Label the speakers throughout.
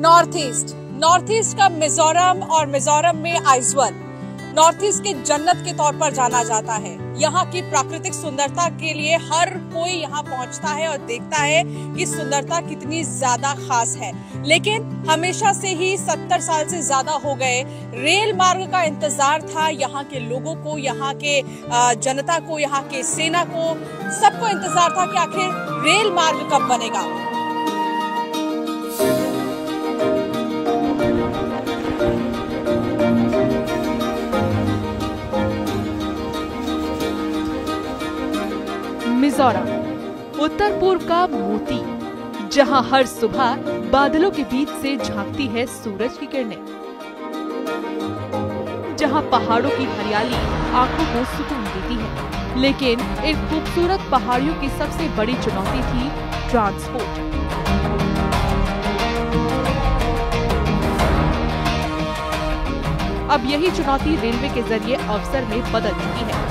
Speaker 1: North east का मिजोरम और मिजोरम में आइजवाल नॉर्थ ईस्ट के जन्नत के तौर पर जाना जाता है। यहाँ की प्राकृतिक सुंदरता के लिए हर कोई यहाँ पहुँचता है और देखता है कि सुंदरता कितनी ज्यादा खास है। लेकिन हमेशा से ही 70 साल से ज्यादा हो गए रेल मार्ग का इंतजार था यहाँ के लोगों को, यहाँ के जनता को, यहाँ के सेना को, सबको इंतजार था कि आखिर रेल मार्ग कब बनेगा।
Speaker 2: मिजोरम उत्तर पूर्व का मोती, जहां हर सुबह बादलों के बीच से झांकती है सूरज की किरणें, जहां पहाड़ों की हरियाली आंखों को सुकून देती है। लेकिन इन खूबसूरत पहाड़ियों की सबसे बड़ी चुनौती थी ट्रांसपोर्ट। अब यही चुनौती रेलवे के जरिए अवसर में बदल चुकी है।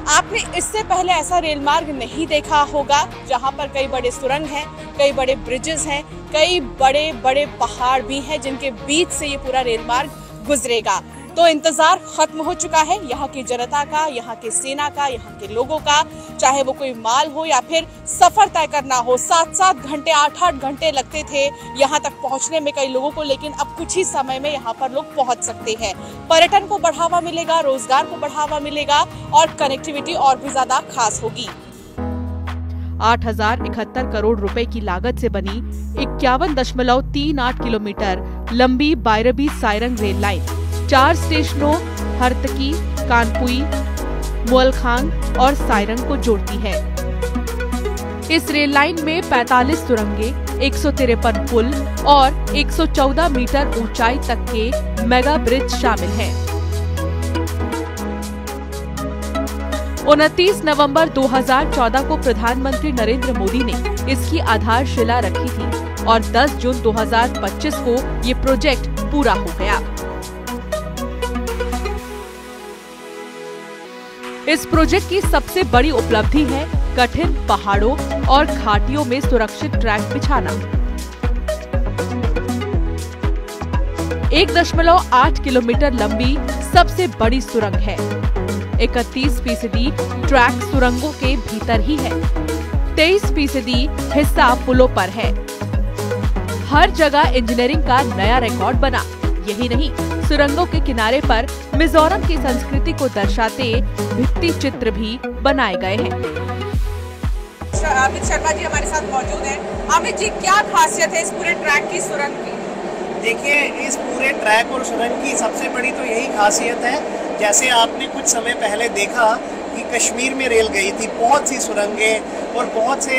Speaker 1: आपने इससे पहले ऐसा रेल मार्ग नहीं देखा होगा जहां पर कई बड़े सुरंग हैं, कई बड़े ब्रिजेस हैं, कई बड़े बड़े पहाड़ भी हैं जिनके बीच से ये पूरा रेल मार्ग गुजरेगा। तो इंतजार खत्म हो चुका है यहाँ की जनता का, यहाँ की सेना का, यहाँ के लोगों का। चाहे वो कोई माल हो या फिर सफर तय करना हो, 7-7 घंटे 8-8 घंटे लगते थे यहाँ तक पहुँचने में कई लोगों को, लेकिन अब कुछ ही समय में यहाँ पर लोग पहुँच सकते हैं। पर्यटन को बढ़ावा मिलेगा, रोजगार को बढ़ावा मिलेगा और कनेक्टिविटी और भी ज्यादा खास होगी।
Speaker 2: 8,071 करोड़ रुपए की लागत से बनी 51.38 किलोमीटर लंबी बायरबी सायरंग रेल लाइन 4 स्टेशनों हरतकी, कानपुई, मोलखांग और सायरंग को जोड़ती है। इस रेल लाइन में 45 सुरंगें, 153 पुल और 114 मीटर ऊंचाई तक के मेगा ब्रिज शामिल हैं। 29 नवंबर 2014 को प्रधानमंत्री नरेंद्र मोदी ने इसकी आधारशिला रखी थी और 10 जून 2025 को ये प्रोजेक्ट पूरा हो गया। इस प्रोजेक्ट की सबसे बड़ी उपलब्धि है कठिन पहाड़ों और घाटियों में सुरक्षित ट्रैक बिछाना। 1.8 किलोमीटर लंबी सबसे बड़ी सुरंग है। 31% ट्रैक सुरंगों के भीतर ही है। 23% हिस्सा पुलों पर है। हर जगह इंजीनियरिंग का नया रिकॉर्ड बना। यही नहीं, सुरंगों के किनारे पर मिजोरम की संस्कृति को दर्शाते भित्ति चित्र भी बनाए गए हैं।
Speaker 1: अमित शर्मा जी हमारे साथ मौजूद हैं। अमित जी, क्या खासियत है इस पूरे ट्रैक की, सुरंग की?
Speaker 3: देखिए, इस पूरे ट्रैक और सुरंग की सबसे बड़ी तो यही खासियत है, जैसे आपने कुछ समय पहले देखा कि कश्मीर में रेल गई थी, बहुत सी सुरंगें और बहुत से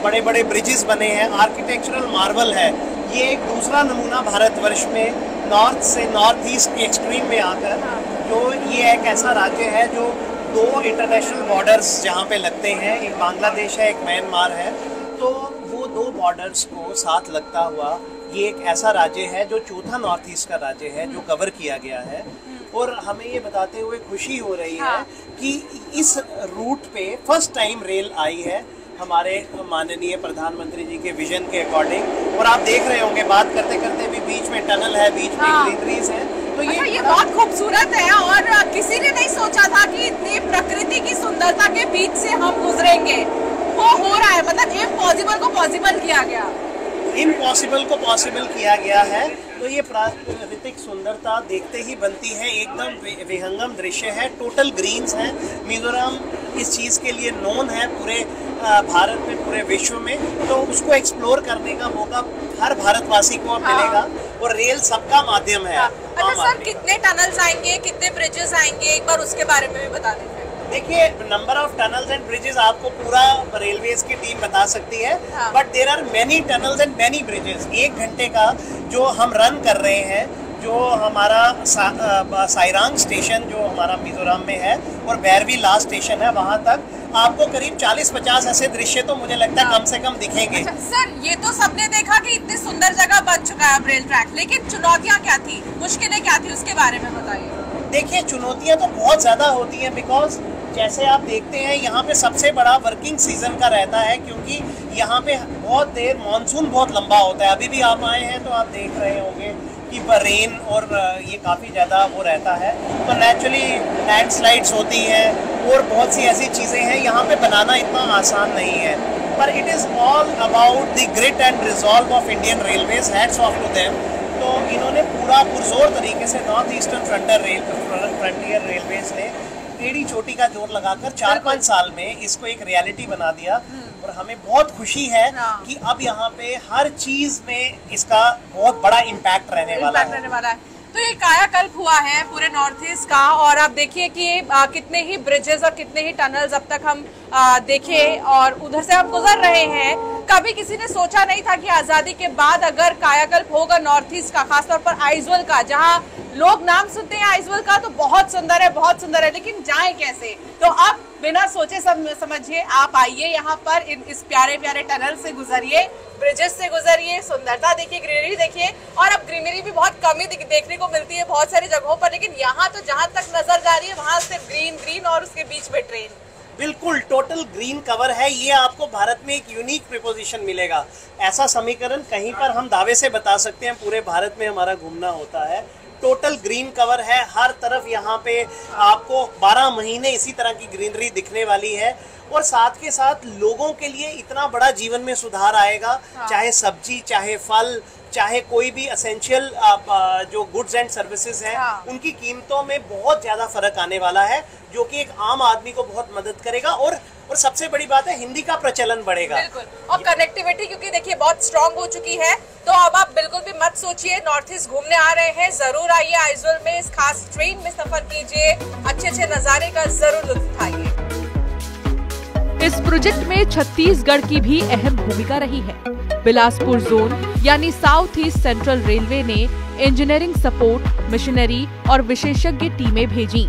Speaker 3: बड़े बड़े ब्रिजेस बने हैं, आर्किटेक्चरल मार्वल है। ये एक दूसरा नमूना भारतवर्ष में नॉर्थ से नॉर्थ ईस्ट के एक्सट्रीम में आकर, जो ये एक ऐसा राज्य है जो 2 इंटरनेशनल बॉर्डर्स जहाँ पे लगते हैं, एक बांग्लादेश है, एक म्यांमार है, तो वो 2 बॉर्डर्स को साथ लगता हुआ ये एक ऐसा राज्य है जो चौथा नॉर्थ ईस्ट का राज्य है जो कवर किया गया है। और हमें ये बताते हुए खुशी हो रही है कि इस रूट पे फर्स्ट टाइम रेल आई है हमारे माननीय प्रधानमंत्री जी के विजन के अकॉर्डिंग। और आप देख रहे होंगे, बात करते करते भी बीच में टनल है, बीच में ग्रीनरीज है, तो
Speaker 1: ये बहुत खूबसूरत है। और किसी ने नहीं सोचा था कि इतनी प्रकृति की सुंदरता के बीच से हम गुजरेंगे। वो हो रहा है, मतलब इम्पॉसिबल को पॉसिबल किया गया।
Speaker 3: इम्पॉसिबल को पॉसिबल किया गया है। तो ये प्राकृतिक सुंदरता देखते ही बनती है, एकदम विहंगम दृश्य है। टोटल ग्रीन्स हैं। मिजोरम इस चीज़ के लिए नोन है पूरे भारत में, पूरे विश्व में। तो उसको एक्सप्लोर करने का मौका हर भारतवासी को मिलेगा और रेल सबका माध्यम है।
Speaker 1: अच्छा सर, कितने टनल्स आएंगे, कितने ब्रिजेस आएंगे, एक बार उसके बारे में भी बता दीजिए।
Speaker 3: देखिए, number of tunnels and bridges आपको पूरा रेलवेज की टीम बता सकती है, but there are many tunnels and many bridges. 1 घंटे का जो हम रन कर रहे हैं, जो हमारा सायरंग स्टेशन जो हमारा मिजोरम में है और बैरबी लास्ट स्टेशन है, वहाँ तक आपको करीब 40-50 ऐसे दृश्य तो मुझे लगता है कम से कम दिखेंगे।
Speaker 1: अच्छा, सर, ये तो सबने देखा कि इतनी सुंदर जगह बन चुका है अब रेल ट्रैक, लेकिन चुनौतियाँ क्या थी, मुश्किलें क्या थी, उसके बारे में बताइए।
Speaker 3: देखिए, चुनौतियाँ तो बहुत ज़्यादा होती हैं, बिकॉज जैसे आप देखते हैं यहाँ पे सबसे बड़ा वर्किंग सीजन का रहता है, क्योंकि यहाँ पे बहुत देर मानसून बहुत लंबा होता है। अभी भी आप आए हैं तो आप देख रहे होंगे कि रेन और ये काफ़ी ज़्यादा वो रहता है, तो नेचुरली लैंडस्लाइड्स होती हैं और बहुत सी ऐसी चीज़ें हैं। यहाँ पे बनाना इतना आसान नहीं है, पर it is all about the grit and resolve of Indian railways. Hats off to them. तो इन्होंने पूरा पुरजोर तरीके से नॉर्थ ईस्टर्न फ्रंटियर रेलवेज ने टेढ़ी चोटी का जोर लगाकर 4-5 साल में इसको एक रियलिटी बना दिया, और हमें बहुत खुशी है कि अब यहाँ पे हर चीज में इसका बहुत बड़ा इम्पैक्ट रहने वाला है।
Speaker 1: तो ये कायाकल्प हुआ है पूरे नॉर्थ ईस्ट का, और आप देखिए कि कितने ही ब्रिजेस और कितने ही टनल्स अब तक हम देखे और उधर से हम गुजर रहे हैं। कभी किसी ने सोचा नहीं था कि आजादी के बाद अगर कायाकल्प होगा नॉर्थ ईस्ट का, खासतौर पर आइजोल का, जहाँ लोग नाम सुनते हैं आइजोल का तो बहुत सुंदर है, बहुत सुंदर है, लेकिन जाए कैसे। तो अब बिना सोचे समझिए आप आइए यहाँ पर, इस प्यारे प्यारे टनल से गुजरिए, ब्रिजेस से गुजरिए, सुंदरता देखिए, ग्रीनरी देखिए। और अब ग्रीनरी भी बहुत कम ही देखने को मिलती है बहुत सारी जगहों पर, लेकिन यहाँ तो जहाँ तक नजर जा रही है वहाँ सिर्फ ग्रीन ग्रीन और उसके बीच में ट्रेन।
Speaker 3: बिल्कुल टोटल ग्रीन कवर है। ये आपको भारत में एक यूनिक प्रिपोजिशन मिलेगा। ऐसा समीकरण कहीं पर हम दावे से बता सकते हैं पूरे भारत में हमारा घूमना होता है। टोटल ग्रीन कवर है, हर तरफ यहाँ पे आपको 12 महीने इसी तरह की ग्रीनरी दिखने वाली है, और साथ के साथ लोगों के लिए इतना बड़ा जीवन में सुधार आएगा। चाहे सब्जी, चाहे फल, चाहे कोई भी एसेंशियल जो गुड्स एंड सर्विसेज हैं, उनकी कीमतों में बहुत ज्यादा फर्क आने वाला है, जो कि एक आम आदमी को बहुत मदद करेगा। और सबसे बड़ी बात है, हिंदी का प्रचलन बढ़ेगा।
Speaker 1: बिल्कुल, और कनेक्टिविटी क्योंकि देखिए बहुत स्ट्रांग हो चुकी है, तो अब आप बिल्कुल भी मत सोचिए। नॉर्थ ईस्ट घूमने आ रहे हैं, जरूर आइए आइजोल में, इस खास ट्रेन में सफर कीजिए, अच्छे अच्छे नजारे का जरूर लुत्फ उठाइए।
Speaker 2: इस प्रोजेक्ट में छत्तीसगढ़ की भी अहम भूमिका रही है। बिलासपुर जोन यानी साउथ ईस्ट सेंट्रल रेलवे ने इंजीनियरिंग सपोर्ट, मशीनरी और विशेषज्ञ टीमें भेजी।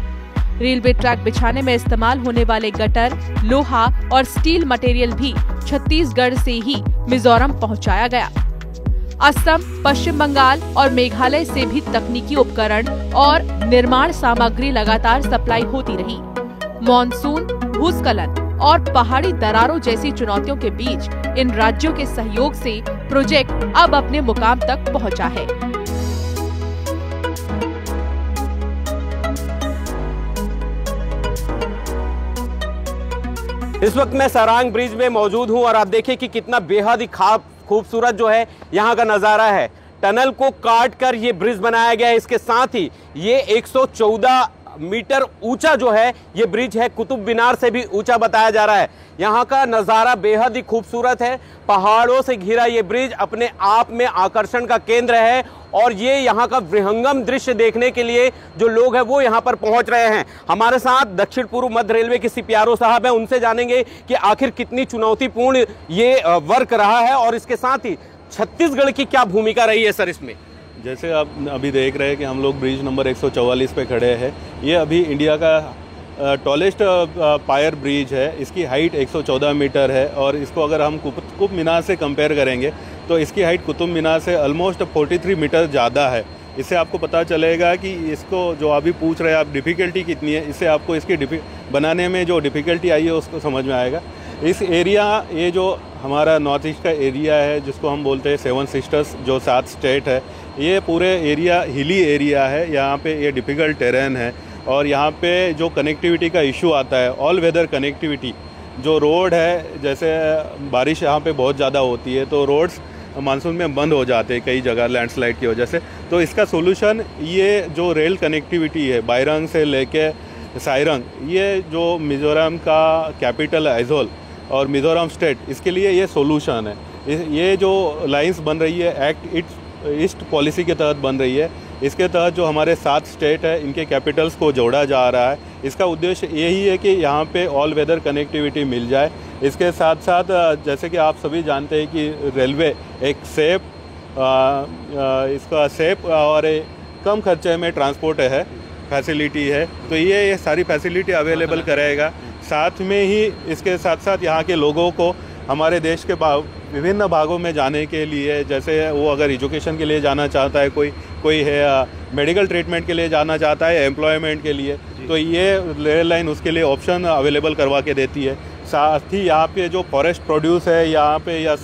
Speaker 2: रेलवे ट्रैक बिछाने में इस्तेमाल होने वाले गटर, लोहा और स्टील मटेरियल भी छत्तीसगढ़ से ही मिजोरम पहुंचाया गया। असम, पश्चिम बंगाल और मेघालय से भी तकनीकी उपकरण और निर्माण सामग्री लगातार सप्लाई होती रही। मॉनसून, भूस्खलन और पहाड़ी दरारों जैसी चुनौतियों के बीच इन राज्यों के सहयोग से प्रोजेक्ट अब अपने मुकाम तक पहुंचा है।
Speaker 4: इस वक्त मैं सरांग ब्रिज में मौजूद हूं और आप देखिए कि कितना बेहद ही खूबसूरत जो है यहाँ का नज़ारा है। टनल को काट कर ये ब्रिज बनाया गया है। इसके साथ ही ये 114 मीटर ऊंचा जो है ये ब्रिज है, कुतुब मीनार से भी ऊंचा बताया जा रहा है। यहाँ का नज़ारा बेहद ही खूबसूरत है। पहाड़ों से घिरा ये ब्रिज अपने आप में आकर्षण का केंद्र है, और ये यहाँ का विहंगम दृश्य देखने के लिए जो लोग हैं वो यहाँ पर पहुँच रहे हैं। हमारे साथ दक्षिण पूर्व मध्य रेलवे के सीपीआरओ साहब हैं, उनसे जानेंगे कि आखिर कितनी चुनौतीपूर्ण ये वर्क रहा है, और इसके साथ ही छत्तीसगढ़ की क्या भूमिका रही है सर इसमें।
Speaker 5: जैसे आप अभी देख रहे हैं कि हम लोग ब्रिज नंबर 144 पे खड़े हैं। ये अभी इंडिया का टॉलेस्ट पायर ब्रिज है। इसकी हाइट 114 मीटर है, और इसको अगर हम कुतुब मीनार से कंपेयर करेंगे तो इसकी हाइट कुतुब मीनार से ऑलमोस्ट 43 मीटर ज़्यादा है। इससे आपको पता चलेगा कि इसको जो अभी पूछ रहे हैं आप डिफ़िकल्टी कितनी है, इससे आपको इसकी बनाने में जो डिफ़िकल्टी आई है उसको समझ में आएगा। इस एरिया, ये जो हमारा नॉर्थ ईस्ट का एरिया है जिसको हम बोलते हैं 7 सिस्टर्स, जो 7 स्टेट है, ये पूरे एरिया हिली एरिया है। यहाँ पे ये डिफ़िकल्ट टेरेन है, और यहाँ पे जो कनेक्टिविटी का इशू आता है, ऑल वेदर कनेक्टिविटी, जो रोड है, जैसे बारिश यहाँ पे बहुत ज़्यादा होती है तो रोड्स मानसून में बंद हो जाते हैं कई जगह लैंडस्लाइड की वजह से। तो इसका सोल्यूशन ये जो रेल कनेक्टिविटी है बायरंग से लेके साइरंग, ये जो मिज़ोरम का कैपिटल है आइजोल और मिज़ोरम स्टेट, इसके लिए ये सोल्यूशन है। ये जो लाइंस बन रही है एक्ट ईस्ट पॉलिसी के तहत बन रही है। इसके तहत जो हमारे 7 स्टेट है इनके कैपिटल्स को जोड़ा जा रहा है। इसका उद्देश्य यही है कि यहाँ पे ऑल वेदर कनेक्टिविटी मिल जाए। इसके साथ साथ जैसे कि आप सभी जानते हैं कि रेलवे एक सेफ और कम खर्चे में ट्रांसपोर्ट है, फैसिलिटी है, तो ये सारी फैसिलिटी अवेलेबल कराएगा। साथ में ही इसके साथ साथ यहाँ के लोगों को हमारे देश के विभिन्न भागों में जाने के लिए, जैसे वो अगर एजुकेशन के लिए जाना चाहता है, कोई है मेडिकल ट्रीटमेंट के लिए जाना चाहता है, एम्प्लॉयमेंट के लिए, तो ये रेल लाइन उसके लिए ऑप्शन अवेलेबल करवा के देती है। साथ ही यहाँ पे जो फॉरेस्ट प्रोड्यूस है यहाँ पे, या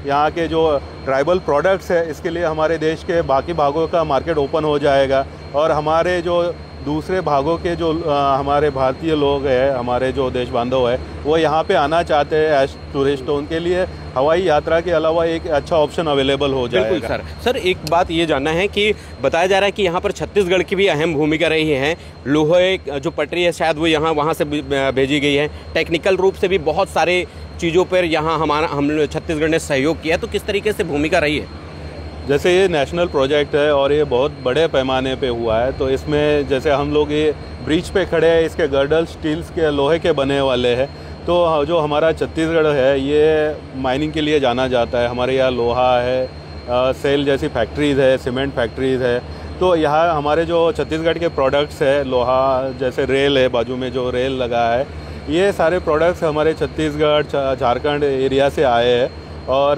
Speaker 5: यहाँ के जो ट्राइबल प्रोडक्ट्स है, इसके लिए हमारे देश के बाकी भागों का मार्केट ओपन हो जाएगा। और हमारे जो दूसरे भागों के जो हमारे भारतीय लोग हैं, हमारे जो देश बांधव है, वो यहाँ पे आना चाहते हैं एज टूरिस्ट, तो उनके लिए हवाई यात्रा के अलावा एक अच्छा ऑप्शन अवेलेबल हो जाएगा।
Speaker 4: बिल्कुल सर, एक बात ये जानना है कि बताया जा रहा है कि यहाँ पर छत्तीसगढ़ की भी अहम भूमिका रही है। लोहे जो पटरी है शायद वो वहाँ से भेजी गई है। टेक्निकल रूप से भी बहुत सारे चीज़ों पर यहाँ हम छत्तीसगढ़ ने सहयोग किया, तो किस तरीके से भूमिका रही है?
Speaker 5: जैसे ये नेशनल प्रोजेक्ट है और ये बहुत बड़े पैमाने पे हुआ है, तो इसमें जैसे हम लोग ये ब्रिज पे खड़े हैं, इसके गर्डल स्टील्स के लोहे के बने वाले हैं। तो जो हमारा छत्तीसगढ़ है ये माइनिंग के लिए जाना जाता है। हमारे यहाँ लोहा है, सेल जैसी फैक्ट्रीज़ है, सीमेंट फैक्ट्रीज़ है। तो यहाँ हमारे जो छत्तीसगढ़ के प्रोडक्ट्स है, लोहा जैसे रेल है, बाजू में जो रेल लगा है, ये सारे प्रोडक्ट्स हमारे छत्तीसगढ़ झारखंड एरिया से आए हैं। और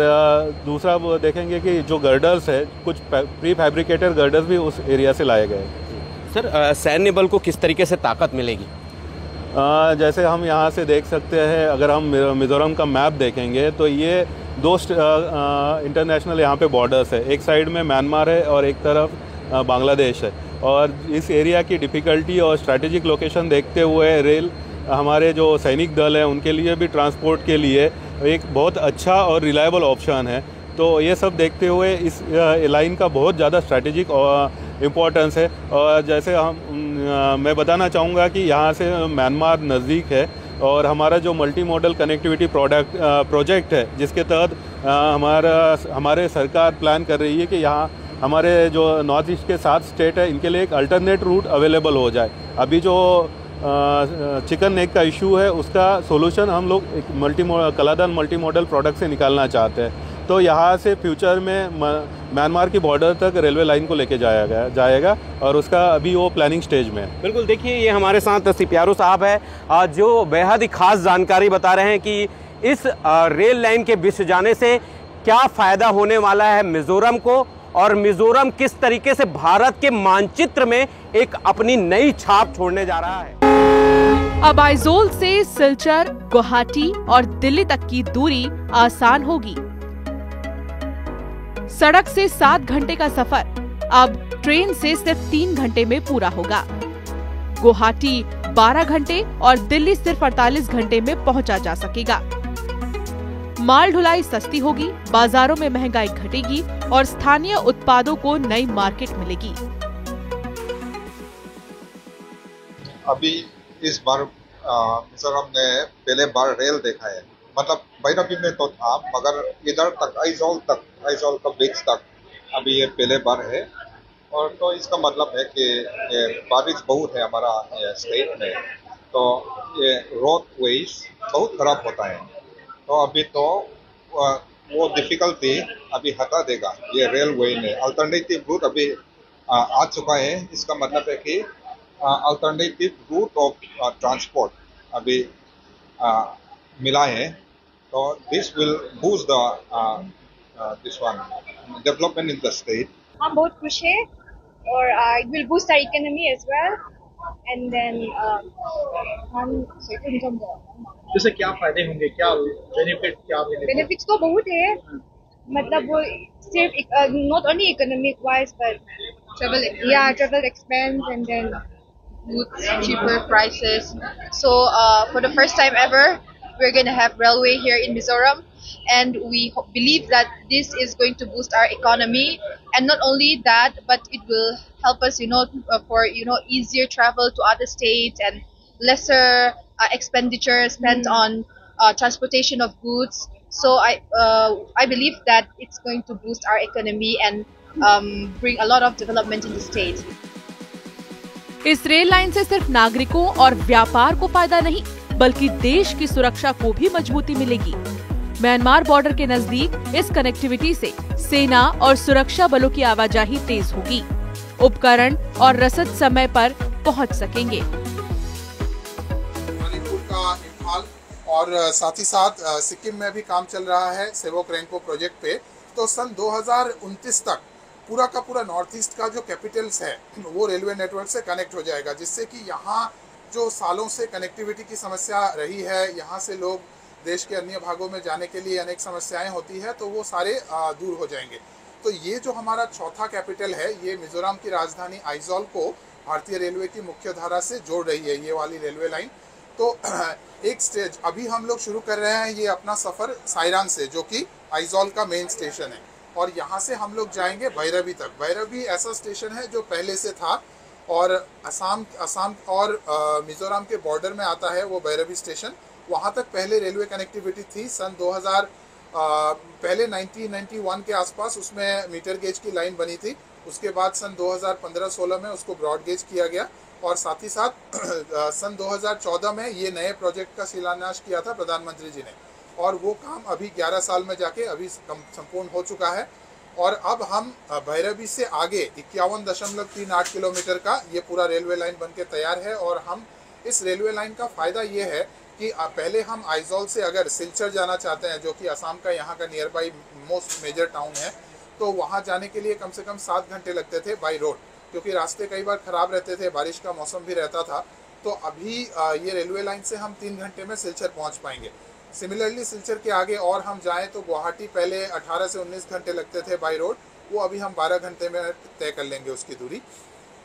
Speaker 5: दूसरा वो देखेंगे कि जो गर्डर्स है, कुछ प्री फैब्रिकेटेड गर्डर्स भी उस एरिया से लाए गए।
Speaker 4: सर, सैन्य बल को किस तरीके से ताकत मिलेगी?
Speaker 5: जैसे हम यहाँ से देख सकते हैं, अगर हम मिज़ोरम का मैप देखेंगे तो ये दो इंटरनेशनल यहाँ पे बॉर्डर्स है। एक साइड में म्यांमार है और एक तरफ बांग्लादेश है। और इस एरिया की डिफ़िकल्टी और स्ट्रैटेजिक लोकेशन देखते हुए रेल हमारे जो सैनिक दल हैं उनके लिए भी ट्रांसपोर्ट के लिए एक बहुत अच्छा और रिलायबल ऑप्शन है। तो ये सब देखते हुए इस लाइन का बहुत ज़्यादा स्ट्रैटेजिक इम्पोर्टेंस है। और जैसे मैं बताना चाहूँगा कि यहाँ से म्यांमार नज़दीक है और हमारा जो मल्टी मॉडल कनेक्टिविटी प्रोजेक्ट है, जिसके तहत हमारे सरकार प्लान कर रही है कि यहाँ हमारे जो नॉर्थ ईस्ट के 7 स्टेट है, इनके लिए एक अल्टरनेट रूट अवेलेबल हो जाए। अभी जो चिकन नेक का इशू है, उसका सोल्यूशन हम लोग एक कलादान मल्टी मॉडल प्रोडक्ट से निकालना चाहते हैं। तो यहाँ से फ्यूचर में म्यांमार की बॉर्डर तक रेलवे लाइन को लेके जाएगा और उसका अभी वो प्लानिंग स्टेज में है।
Speaker 4: बिल्कुल, देखिए ये हमारे साथ सिप्यारू साहब है जो बेहद ही खास जानकारी बता रहे हैं कि इस रेल लाइन के बिछ जाने से क्या फ़ायदा होने वाला है मिज़ोरम को, और मिज़ोरम किस तरीके से भारत के मानचित्र में एक अपनी नई छाप छोड़ने जा रहा है।
Speaker 2: अब आइजोल से सिलचर, गुवाहाटी और दिल्ली तक की दूरी आसान होगी। सड़क से 7 घंटे का सफर अब ट्रेन से सिर्फ 3 घंटे में पूरा होगा। गुवाहाटी 12 घंटे और दिल्ली सिर्फ 48 घंटे में पहुंचा जा सकेगा। माल ढुलाई सस्ती होगी, बाजारों में महंगाई घटेगी और स्थानीय उत्पादों को नई मार्केट मिलेगी।
Speaker 6: अभी इस बार मिजोरम ने पहले बार रेल देखा है। मतलब भैरवी में तो था, मगर इधर तक आइजोल का बीच तक अभी ये पहले बार है। और तो इसका मतलब है कि बारिश बहुत है हमारा स्टेट में, तो ये रोड वेज बहुत खराब होता है। तो अभी तो वो डिफिकल्टी अभी हटा देगा ये रेलवे ने। अल्टरनेटिव रूट अभी आ चुका है। इसका मतलब है कि अल्टरनेटिव रूट ऑफ ट्रांसपोर्ट अभी मिला है। तो this will boost the this one development in the state.
Speaker 7: हम बहुत खुश है और it will boost our economy as well. And then
Speaker 8: जैसे क्या फायदे होंगे, क्या बेनिफिट क्या मिलेंगे?
Speaker 7: बेनिफिट्स तो बहुत है। मतलब वो सिर्फ not only economic wise but travel expense and then goods cheaper prices. So for the first time ever we're going to have railway here in Mizoram, and we believe that this is going to boost our economy. And not only that, but it will help us for easier travel to other states and lesser expenditure spent on transportation of goods. So I believe that it's going to boost our economy and bring a lot of development in the state.
Speaker 2: इस rail line से सिर्फ नागरिकों और व्यापार को फायदा नहीं, बल्कि देश की सुरक्षा को भी मजबूती मिलेगी। म्यांमार बॉर्डर के नजदीक इस कनेक्टिविटी से सेना और सुरक्षा बलों की आवाजाही तेज होगी। उपकरण और रसद समय पर पहुंच सकेंगे।
Speaker 9: मणिपुर का इम्फाल और साथ ही साथ सिक्किम में भी काम चल रहा है सेवक रेंको प्रोजेक्ट पे। तो सन 2029 तक पूरा का पूरा नॉर्थ ईस्ट का जो कैपिटल्स है वो रेलवे नेटवर्क से कनेक्ट हो जाएगा, जिससे कि यहाँ जो सालों से कनेक्टिविटी की समस्या रही है, यहाँ से लोग देश के अन्य भागों में जाने के लिए अनेक समस्याएं होती है, तो वो सारे दूर हो जाएंगे। तो ये जो हमारा चौथा कैपिटल है, ये मिजोरम की राजधानी आइजॉल को भारतीय रेलवे की मुख्य धारा से जोड़ रही है, ये वाली रेलवे लाइन। तो एक स्टेज अभी हम लोग शुरू कर रहे हैं ये अपना सफ़र साइरांग से, जो कि आइजॉल का मेन स्टेशन है, और यहाँ से हम लोग जाएंगे भैरवी तक। भैरवी ऐसा स्टेशन है जो पहले से था और असम और मिजोरम के बॉर्डर में आता है वो भैरवी स्टेशन। वहाँ तक पहले रेलवे कनेक्टिविटी थी सन 2000 पहले 1991 के आसपास उसमें मीटर गेज की लाइन बनी थी। उसके बाद सन 2015-16 में उसको ब्रॉड गेज किया गया, और साथ ही साथ सन 2014 में ये नए प्रोजेक्ट का शिलान्यास किया था प्रधानमंत्री जी ने, और वो काम अभी 11 साल में जाके अभी संपूर्ण हो चुका है। और अब हम भैरवी से आगे 51.38 किलोमीटर का ये पूरा रेलवे लाइन बनके तैयार है। और हम इस रेलवे लाइन का फ़ायदा ये है कि पहले हम आइजॉल से अगर सिलचर जाना चाहते हैं, जो कि असम का यहाँ का nearby most major town है, तो वहाँ जाने के लिए कम से कम 7 घंटे लगते थे बाई रोड, क्योंकि रास्ते कई बार ख़राब रहते थे, बारिश का मौसम भी रहता था। तो अभी ये रेलवे लाइन से हम 3 घंटे में सिलचर पहुँच पाएंगे। सिमिलरली सिलचर के आगे और हम जाएं तो गुवाहाटी पहले 18 से 19 घंटे लगते थे बाई रोड, वो अभी हम 12 घंटे में तय कर लेंगे उसकी दूरी।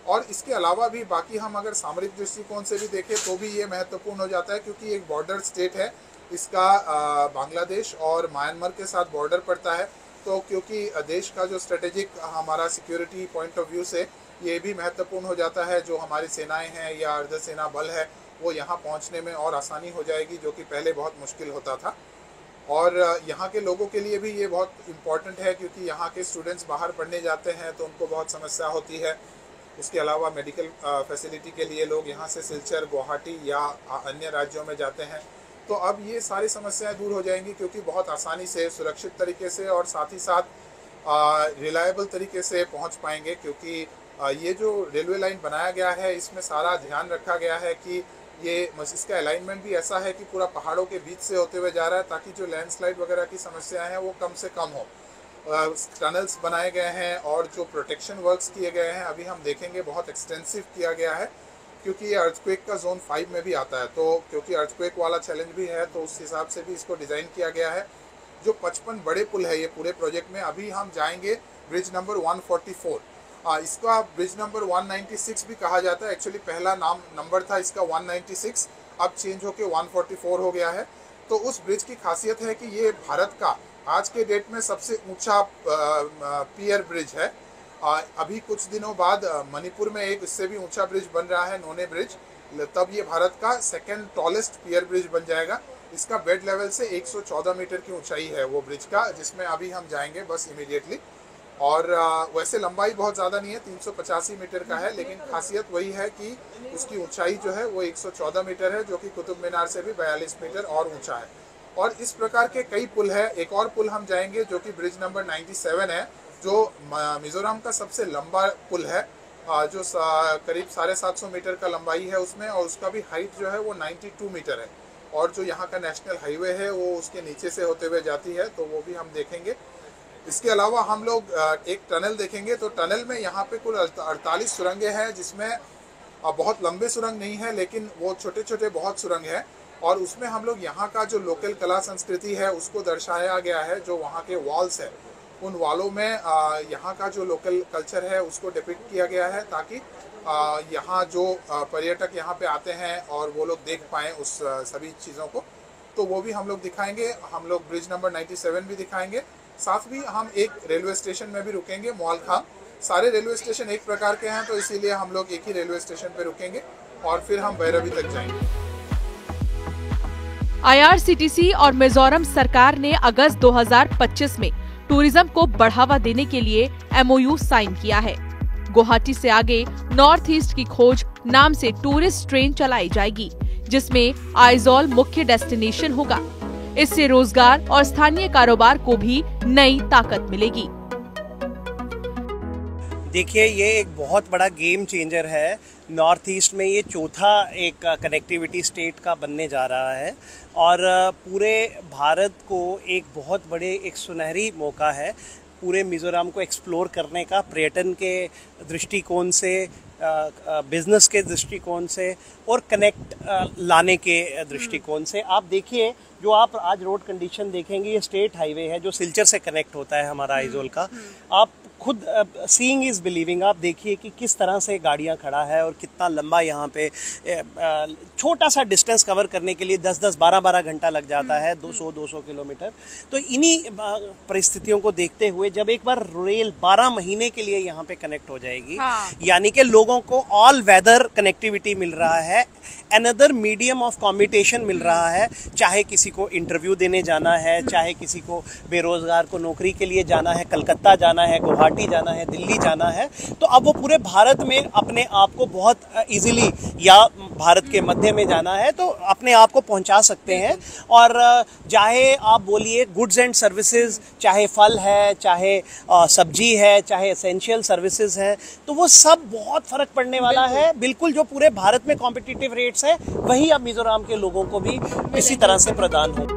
Speaker 9: और इसके अलावा भी बाकी हम अगर सामरिक दृष्टिकोण से भी देखें तो भी ये महत्वपूर्ण हो जाता है, क्योंकि एक बॉर्डर स्टेट है, इसका बांग्लादेश और म्यांमार के साथ बॉर्डर पड़ता है। तो क्योंकि देश का जो स्ट्रेटेजिक हमारा सिक्योरिटी पॉइंट ऑफ व्यू से ये भी महत्वपूर्ण हो जाता है, जो हमारी सेनाएं हैं या अर्धसेना बल है वो यहाँ पहुँचने में और आसानी हो जाएगी, जो कि पहले बहुत मुश्किल होता था। और यहाँ के लोगों के लिए भी ये बहुत इम्पॉर्टेंट है, क्योंकि यहाँ के स्टूडेंट्स बाहर पढ़ने जाते हैं तो उनको बहुत समस्या होती है। उसके अलावा मेडिकल फैसिलिटी के लिए लोग यहाँ से सिलचर, गुवाहाटी या अन्य राज्यों में जाते हैं। तो अब ये सारी समस्याएं दूर हो जाएंगी, क्योंकि बहुत आसानी से, सुरक्षित तरीके से और साथ ही साथ रिलायबल तरीके से पहुँच पाएंगे। क्योंकि ये जो रेलवे लाइन बनाया गया है, इसमें सारा ध्यान रखा गया है कि इसका अलाइनमेंट भी ऐसा है कि पूरा पहाड़ों के बीच से होते हुए जा रहा है, ताकि जो लैंडस्लाइड वगैरह की समस्याएं हैं वो कम से कम हो। टनल्स बनाए गए हैं और जो प्रोटेक्शन वर्क्स किए गए हैं, अभी हम देखेंगे बहुत एक्सटेंसिव किया गया है, क्योंकि ये अर्थक्वेक का जोन 5 में भी आता है। तो क्योंकि अर्थक्वेक वाला चैलेंज भी है, तो उस हिसाब से भी इसको डिज़ाइन किया गया है। जो 55 बड़े पुल है ये पूरे प्रोजेक्ट में, अभी हम जाएंगे ब्रिज नंबर 144। इसका ब्रिज नंबर 196 भी कहा जाता है। एक्चुअली पहला नंबर था इसका 196, अब चेंज होके 144 हो गया है। तो उस ब्रिज की खासियत है कि ये भारत का आज के डेट में सबसे ऊंचा पियर ब्रिज है। अभी कुछ दिनों बाद मणिपुर में एक इससे भी ऊंचा ब्रिज बन रहा है, नोने ब्रिज, तब ये भारत का सेकेंड टॉलेस्ट पियर ब्रिज बन जाएगा। इसका बेड लेवल से 114 मीटर की ऊंचाई है वो ब्रिज का, जिसमें अभी हम जाएंगे बस इमीडिएटली। और वैसे लंबाई बहुत ज़्यादा नहीं है, 385 मीटर का है, लेकिन खासियत वही है कि उसकी ऊंचाई जो है वो 114 मीटर है, जो कि कुतुब मीनार से भी 42 मीटर और ऊंचा है। और इस प्रकार के कई पुल है। एक और पुल हम जाएंगे जो कि ब्रिज नंबर 97 है, जो मिजोरम का सबसे लंबा पुल है, जो करीब 750 मीटर का लंबाई है उसमें, और उसका भी हाइट जो है वो 92 मीटर है। और जो यहाँ का नेशनल हाईवे है वो उसके नीचे से होते हुए जाती है, तो वो भी हम देखेंगे। इसके अलावा हम लोग एक टनल देखेंगे। तो टनल में यहाँ पे कुल 48 सुरंगें हैं, जिसमें बहुत लंबे सुरंग नहीं है, लेकिन वो छोटे छोटे बहुत सुरंग हैं। और उसमें हम लोग यहाँ का जो लोकल कला संस्कृति है उसको दर्शाया गया है। जो वहाँ के वॉल्स है, उन वॉलों में यहाँ का जो लोकल कल्चर है उसको डिपिक्ट किया गया है, ताकि यहाँ जो पर्यटक यहाँ पे आते हैं और वो लोग देख पाएँ उस सभी चीज़ों को। तो वो भी हम लोग दिखाएंगे। हम लोग ब्रिज नंबर 97 भी दिखाएंगे। साथ भी हम एक रेलवे स्टेशन में भी रुकेंगे, मोलखाम। सारे रेलवे स्टेशन एक प्रकार के हैं, तो इसीलिए हम लोग एक ही रेलवे स्टेशन पे रुकेंगे और फिर हम भैरवी तक जाएंगे।
Speaker 2: IRCTC और मिजोरम सरकार ने अगस्त 2025 में टूरिज्म को बढ़ावा देने के लिए MOU साइन किया है। गुवाहाटी से आगे नॉर्थ ईस्ट की खोज नाम से टूरिस्ट ट्रेन चलाई जाएगी, जिसमें आइजॉल मुख्य डेस्टिनेशन होगा। इससे रोजगार और स्थानीय कारोबार को भी नई ताकत मिलेगी।
Speaker 3: देखिए, ये एक बहुत बड़ा गेम चेंजर है। नॉर्थ ईस्ट में ये चौथा एक कनेक्टिविटी स्टेट का बनने जा रहा है, और पूरे भारत को एक बहुत बड़े एक सुनहरी मौका है पूरे मिज़ोरम को एक्सप्लोर करने का। पर्यटन के दृष्टिकोण से, बिजनेस के दृष्टिकोण से और कनेक्ट लाने के दृष्टिकोण से। आप देखिए, जो आप आज रोड कंडीशन देखेंगे, ये स्टेट हाईवे है जो सिलचर से कनेक्ट होता है हमारा आइजोल का। आप खुद सीइंग इज बिलीविंग। आप देखिए कि किस तरह से गाड़ियां खड़ा है और कितना लंबा यहाँ पे छोटा सा डिस्टेंस कवर करने के लिए 10-10, 12-12 घंटा लग जाता है, 200 किलोमीटर। तो इन्हीं परिस्थितियों को देखते हुए जब एक बार रेल 12 महीने के लिए यहाँ पे कनेक्ट हो जाएगी, यानी कि लोगों को ऑल वेदर कनेक्टिविटी मिल रहा है, अनदर मीडियम ऑफ कम्यूटेशन मिल रहा है, चाहे किसी को इंटरव्यू देने जाना है, चाहे किसी को बेरोजगार को नौकरी के लिए जाना है, कलकत्ता जाना है, गुवाहाटी जाना है, दिल्ली जाना है, तो अब वो पूरे भारत में अपने आप को बहुत इजीली, या भारत के मध्य में जाना है तो अपने आप को पहुंचा सकते हैं। और चाहे आप बोलिए गुड्स एंड सर्विसेज, चाहे फल है, चाहे सब्जी है, चाहे एसेंशियल सर्विसेज है, तो वो सब बहुत फर्क पड़ने वाला है। बिल्कुल जो पूरे भारत में कॉम्पिटिटिव रेट्स है, वही अब मिजोरम के लोगों को भी इसी तरह से प्रदान हो।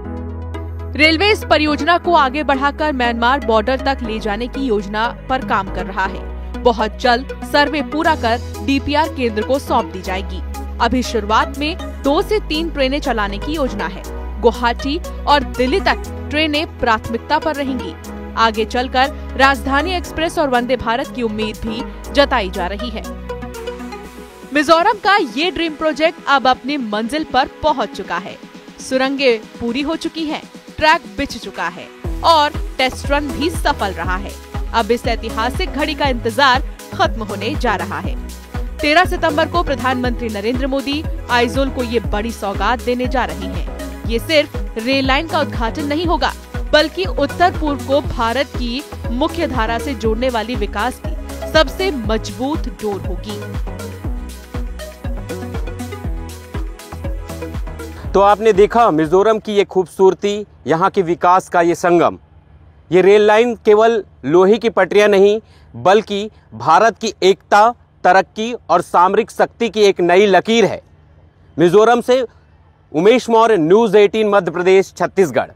Speaker 2: रेलवे इस परियोजना को आगे बढ़ाकर म्यांमार बॉर्डर तक ले जाने की योजना पर काम कर रहा है। बहुत जल्द सर्वे पूरा कर डीपीआर केंद्र को सौंप दी जाएगी। अभी शुरुआत में 2 से 3 ट्रेनें चलाने की योजना है। गुवाहाटी और दिल्ली तक ट्रेनें प्राथमिकता पर रहेंगी। आगे चलकर राजधानी एक्सप्रेस और वंदे भारत की उम्मीद भी जताई जा रही है। मिजोरम का ये ड्रीम प्रोजेक्ट अब अपनी मंजिल पर पहुंच चुका है। सुरंगें पूरी हो चुकी हैं, ट्रैक बिछ चुका है और टेस्ट रन भी सफल रहा है। अब इस ऐतिहासिक घड़ी का इंतजार खत्म होने जा रहा है। 13 सितंबर को प्रधानमंत्री नरेंद्र मोदी आइजोल को ये बड़ी सौगात देने जा रहे हैं। ये सिर्फ रेल लाइन का उद्घाटन नहीं होगा, बल्कि उत्तर पूर्व को भारत की मुख्य धारा से जोड़ने वाली विकास की सबसे मजबूत डोर होगी।
Speaker 4: तो आपने देखा मिजोरम की ये खूबसूरती, यहाँ के विकास का ये संगम। ये रेल लाइन केवल लोहे की पटरियां नहीं, बल्कि भारत की एकता, तरक्की और सामरिक शक्ति की एक नई लकीर है। मिजोरम से उमेश मौर्य, न्यूज़ 18 मध्य प्रदेश, छत्तीसगढ़।